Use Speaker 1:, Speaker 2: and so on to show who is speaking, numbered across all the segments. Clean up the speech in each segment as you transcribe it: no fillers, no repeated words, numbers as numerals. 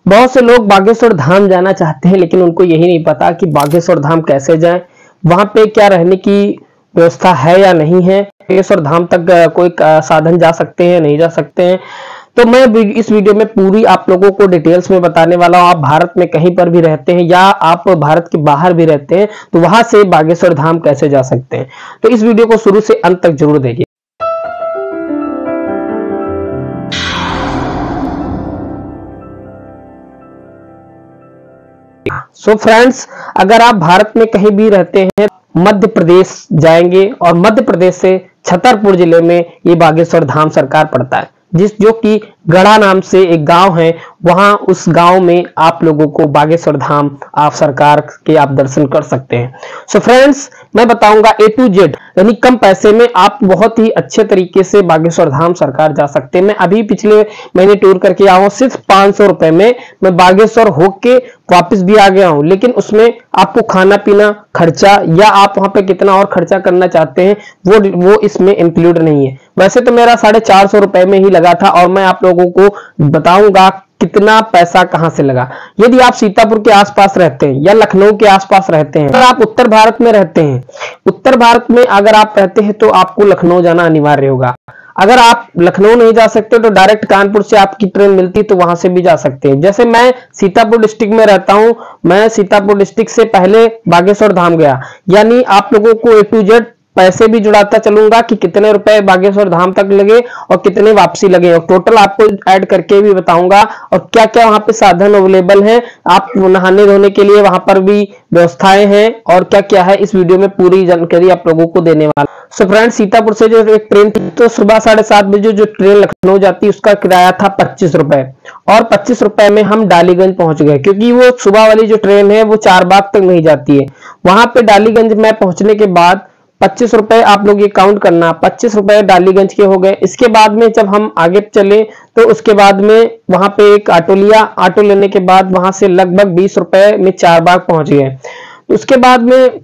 Speaker 1: बहुत से लोग बागेश्वर धाम जाना चाहते हैं, लेकिन उनको यही नहीं पता कि बागेश्वर धाम कैसे जाएं, वहां पे क्या रहने की व्यवस्था है या नहीं है, बागेश्वर धाम तक कोई साधन जा सकते हैं नहीं जा सकते हैं। तो मैं इस वीडियो में पूरी आप लोगों को डिटेल्स में बताने वाला हूं। आप भारत में कहीं पर भी रहते हैं या आप भारत के बाहर भी रहते हैं तो वहां से बागेश्वर धाम कैसे जा सकते हैं, तो इस वीडियो को शुरू से अंत तक जरूर देखिए। सो फ्रेंड्स, अगर आप भारत में कहीं भी रहते हैं, मध्य प्रदेश जाएंगे और मध्य प्रदेश से छतरपुर जिले में ये बागेश्वर धाम सरकार पड़ता है, जो कि गढ़ा नाम से एक गांव है। वहां उस गांव में आप लोगों को बागेश्वर धाम आप सरकार के आप दर्शन कर सकते हैं। सो फ्रेंड्स, मैं बताऊंगा A to Z, यानी कम पैसे में आप बहुत ही अच्छे तरीके से बागेश्वर धाम सरकार जा सकते हैं। मैं अभी पिछले महीने टूर करके आया हूं, सिर्फ 500 रुपए में मैं बागेश्वर होके वापस भी आ गया हूं। लेकिन उसमें आपको खाना पीना खर्चा या आप वहां पे कितना और खर्चा करना चाहते हैं वो इसमें इंक्लूड नहीं है। वैसे तो मेरा 450 रुपए में ही लगा था और मैं आप लोगों को बताऊंगा कितना पैसा कहां से लगा। यदि आप सीतापुर के आसपास रहते हैं या लखनऊ के आसपास रहते हैं, अगर आप उत्तर भारत में रहते हैं, उत्तर भारत में अगर आप रहते हैं तो आपको लखनऊ जाना अनिवार्य होगा। अगर आप लखनऊ नहीं जा सकते तो डायरेक्ट कानपुर से आपकी ट्रेन मिलती तो वहां से भी जा सकते हैं। जैसे मैं सीतापुर डिस्ट्रिक्ट में रहता हूं, मैं सीतापुर डिस्ट्रिक्ट से पहले बागेश्वर धाम गया। यानी आप लोगों को A to Z पैसे भी जुड़ाता चलूंगा कि कितने रुपए बागेश्वर धाम तक लगे और कितने वापसी लगे, और टोटल आपको ऐड करके भी बताऊंगा। और क्या क्या वहां पे साधन अवेलेबल हैं, आप नहाने धोने के लिए वहां पर भी व्यवस्थाएं हैं, और क्या क्या है इस वीडियो में पूरी जानकारी आप लोगों को देने वाला। सो फ्रेंड, सीतापुर से जो एक ट्रेन थी तो सुबह 7:30 बजे जो ट्रेन लखनऊ जाती उसका किराया था 25 रुपए, और 25 रुपए में हम डालीगंज पहुंच गए, क्योंकि वो सुबह वाली जो ट्रेन है वो चारबाग तक नहीं जाती है। वहां पे डालीगंज में पहुंचने के बाद 25 रुपए आप लोग ये काउंट करना, 25 रुपए डालीगंज के हो गए। इसके बाद में जब हम आगे चले तो उसके बाद में वहां पे एक ऑटो लिया, ऑटो लेने के बाद वहां से लगभग 20 रुपए में चारबाग पहुंच गए। उसके बाद में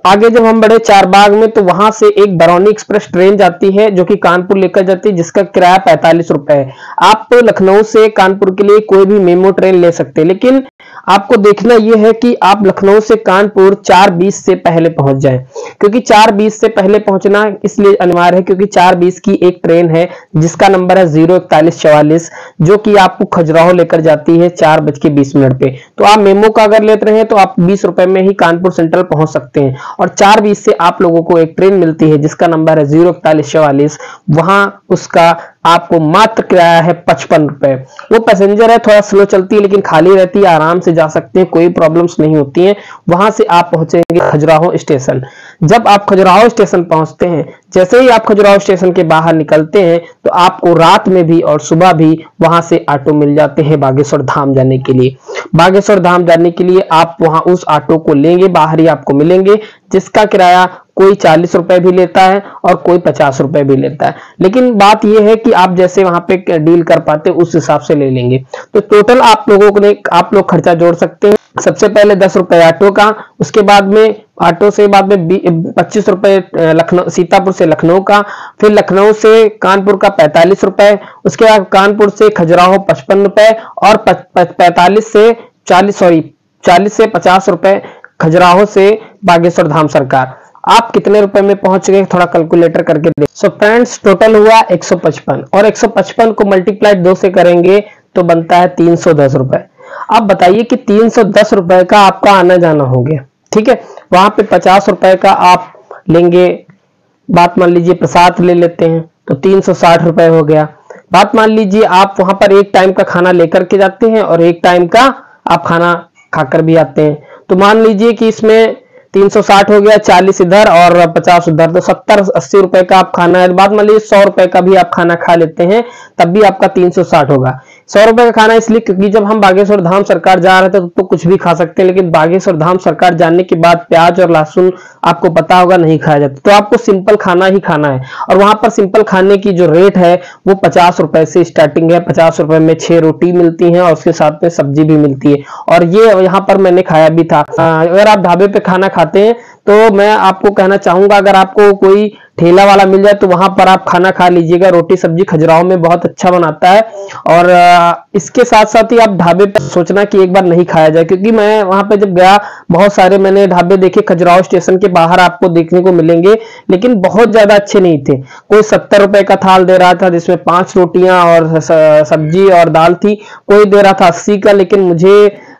Speaker 1: आगे जब हम बढ़े चारबाग में तो वहां से एक बरौनी एक्सप्रेस ट्रेन जाती है जो कि कानपुर लेकर जाती है, जिसका किराया 45 रुपए है। आप तो लखनऊ से कानपुर के लिए कोई भी मेमो ट्रेन ले सकते हैं, लेकिन आपको देखना यह है कि आप लखनऊ से कानपुर 4:20 से पहले पहुंच जाएं, क्योंकि 4:20 से पहले पहुंचना इसलिए अनिवार्य है क्योंकि 4:20 की एक ट्रेन है जिसका नंबर है 04144, जो कि आपको खजुराहो लेकर जाती है 4:20 पे। तो आप मेमो का अगर लेते रहे तो आप 20 रुपए में ही कानपुर सेंट्रल पहुंच सकते हैं। और 4:20 से आप लोगों को एक ट्रेन मिलती है जिसका नंबर है 04144, वहां उसका आपको मात्र किराया है 55 रुपए। वो पैसेंजर है, थोड़ा स्लो चलती है लेकिन खाली रहती है, आराम से जा सकते हैं, कोई प्रॉब्लम्स नहीं होती हैं। वहां से आप पहुंचेंगे खजुराहो स्टेशन। जब आप खजुराहो स्टेशन पहुंचते हैं, जैसे ही आप खजुराहो स्टेशन के बाहर निकलते हैं तो आपको रात में भी और सुबह भी वहां से ऑटो मिल जाते हैं बागेश्वर धाम जाने के लिए। बागेश्वर धाम जाने के लिए आप वहां उस ऑटो को लेंगे, बाहर ही आपको मिलेंगे, जिसका किराया कोई 40 रुपए भी लेता है और कोई 50 रुपए भी लेता है। लेकिन बात यह है कि आप जैसे वहां पे डील कर पाते उस हिसाब से ले लेंगे। तो टोटल आप लोग खर्चा जोड़ सकते हैं। सबसे पहले 10 रुपए ऑटो का, उसके बाद में ऑटो से बाद में 25 रुपए लखनऊ सीतापुर से लखनऊ का, फिर लखनऊ से कानपुर का 45 रुपए, उसके बाद कानपुर से खजुराहो 55 रुपए, और 40 से 50 रुपए खजुराहो से बागेश्वर धाम सरकार। आप कितने रुपए में पहुंच गए थोड़ा कैलकुलेटर करके देख। सो फ्रेंड्स, टोटल हुआ 155, और 155 को मल्टीप्लाइड 2 से करेंगे तो बनता है 310 रुपए। अब बताइए कि 310 रुपए का आपका आना जाना हो गया, ठीक है। वहां पे 50 रुपए का आप लेंगे, बात मान लीजिए प्रसाद ले लेते हैं तो 360 रुपए हो गया। बात मान लीजिए आप वहां पर एक टाइम का खाना लेकर के जाते हैं और एक टाइम का आप खाना खाकर भी आते हैं, तो मान लीजिए कि इसमें 360 हो गया, 40 इधर और 50 उधर, तो 70-80 रुपए का आप खाना है। बात मान लीजिए 100 रुपए का भी आप खाना खा लेते हैं तब भी आपका 360 होगा। 100 रुपए का खाना इसलिए क्योंकि जब हम बागेश्वर धाम सरकार जा रहे थे तो कुछ भी खा सकते हैं, लेकिन बागेश्वर धाम सरकार जाने के बाद प्याज और लहसुन आपको पता होगा नहीं खाया जाता, तो आपको सिंपल खाना ही खाना है। और वहां पर सिंपल खाने की जो रेट है वो 50 रुपए से स्टार्टिंग है। 50 रुपए में 6 रोटी मिलती है और उसके साथ में सब्जी भी मिलती है, और ये यहाँ पर मैंने खाया भी था। अगर आप ढाबे पे खाना खाते खाते हैं तो मैं आपको कहना चाहूंगा, अगर आपको कोई ठेला वाला मिल जाए तो वहां पर आप खाना खा लीजिएगा। रोटी सब्जी खजुराहो में बहुत अच्छा बनाता है। और इसके साथ साथ ही आप ढाबे पर सोचना कि एक बार नहीं खाया जाए, क्योंकि मैं वहां पे जब गया बहुत सारे मैंने ढाबे देखे खजुराहो स्टेशन के बाहर आपको देखने को मिलेंगे, लेकिन बहुत ज्यादा अच्छे नहीं थे। कोई 70 रुपए का थाल दे रहा था जिसमें 5 रोटियां और सब्जी और दाल थी, कोई दे रहा था 80 का। लेकिन मुझे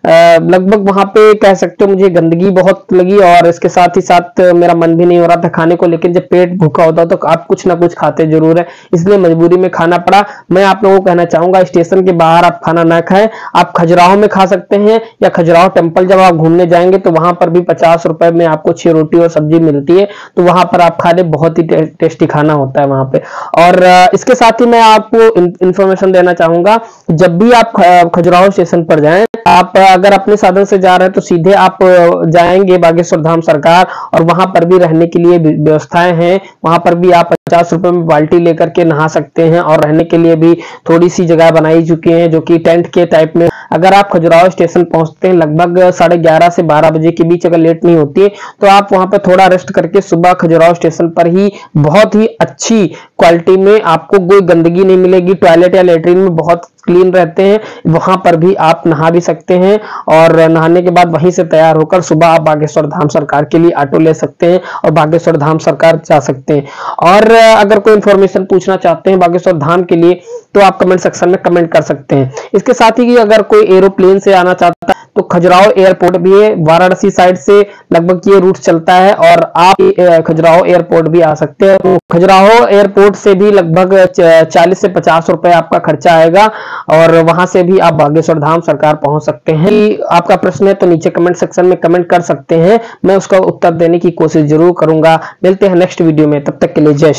Speaker 1: लगभग वहां पे कह सकते हो मुझे गंदगी बहुत लगी, और इसके साथ ही साथ मेरा मन भी नहीं हो रहा था खाने को। लेकिन जब पेट भूखा होता है तो आप कुछ ना कुछ खाते जरूर है, इसलिए मजबूरी में खाना पड़ा। मैं आप लोगों को कहना चाहूंगा स्टेशन के बाहर आप खाना ना खाएं, आप खजुराहो में खा सकते हैं, या खजुराहो टेम्पल जब आप घूमने जाएंगे तो वहां पर भी 50 रुपए में आपको 6 रोटी और सब्जी मिलती है, तो वहां पर आप खा ले, बहुत ही टेस्टी खाना होता है वहां पे। और इसके साथ ही मैं आपको इंफॉर्मेशन देना चाहूंगा, जब भी आप खजुराहो स्टेशन पर जाएं, आप अगर अपने साधन से जा रहे हैं तो सीधे आप जाएंगे बागेश्वर धाम सरकार, और वहां पर भी रहने के लिए व्यवस्थाएं हैं। वहां पर भी आप 50 रुपए में बाल्टी लेकर के नहा सकते हैं, और रहने के लिए भी थोड़ी सी जगह बनाई चुकी है जो कि टेंट के टाइप में। अगर आप खजुराहो स्टेशन पहुंचते हैं लगभग 11:30 से 12 बजे के बीच, अगर लेट नहीं होती है तो आप वहां पर थोड़ा रेस्ट करके सुबह खजुराहो स्टेशन पर ही बहुत ही अच्छी क्वालिटी में आपको कोई गंदगी नहीं मिलेगी, टॉयलेट या लेटरिन में बहुत क्लीन रहते हैं, वहां पर भी आप नहा भी सकते हैं। और नहाने के बाद वहीं से तैयार होकर सुबह आप बागेश्वर धाम सरकार के लिए ऑटो ले सकते हैं और बागेश्वर धाम सरकार जा सकते हैं। और अगर कोई इंफॉर्मेशन पूछना चाहते हैं बागेश्वर धाम के लिए तो आप कमेंट सेक्शन में कमेंट कर सकते हैं। इसके साथ ही अगर कोई एरोप्लेन से आना चाहता है तो खजुराहो एयरपोर्ट भी है, वाराणसी साइड से लगभग ये रूट चलता है, और आप खजुराहो एयरपोर्ट भी आ सकते हैं। तो खजुराहो एयरपोर्ट से भी लगभग 40 से 50 रुपए आपका खर्चा आएगा, और वहां से भी आप बागेश्वर धाम सरकार पहुंच सकते हैं। आपका प्रश्न है तो नीचे कमेंट सेक्शन में कमेंट कर सकते हैं, मैं उसका उत्तर देने की कोशिश जरूर करूंगा। मिलते हैं नेक्स्ट वीडियो में, तब तक के लिए जय श्री।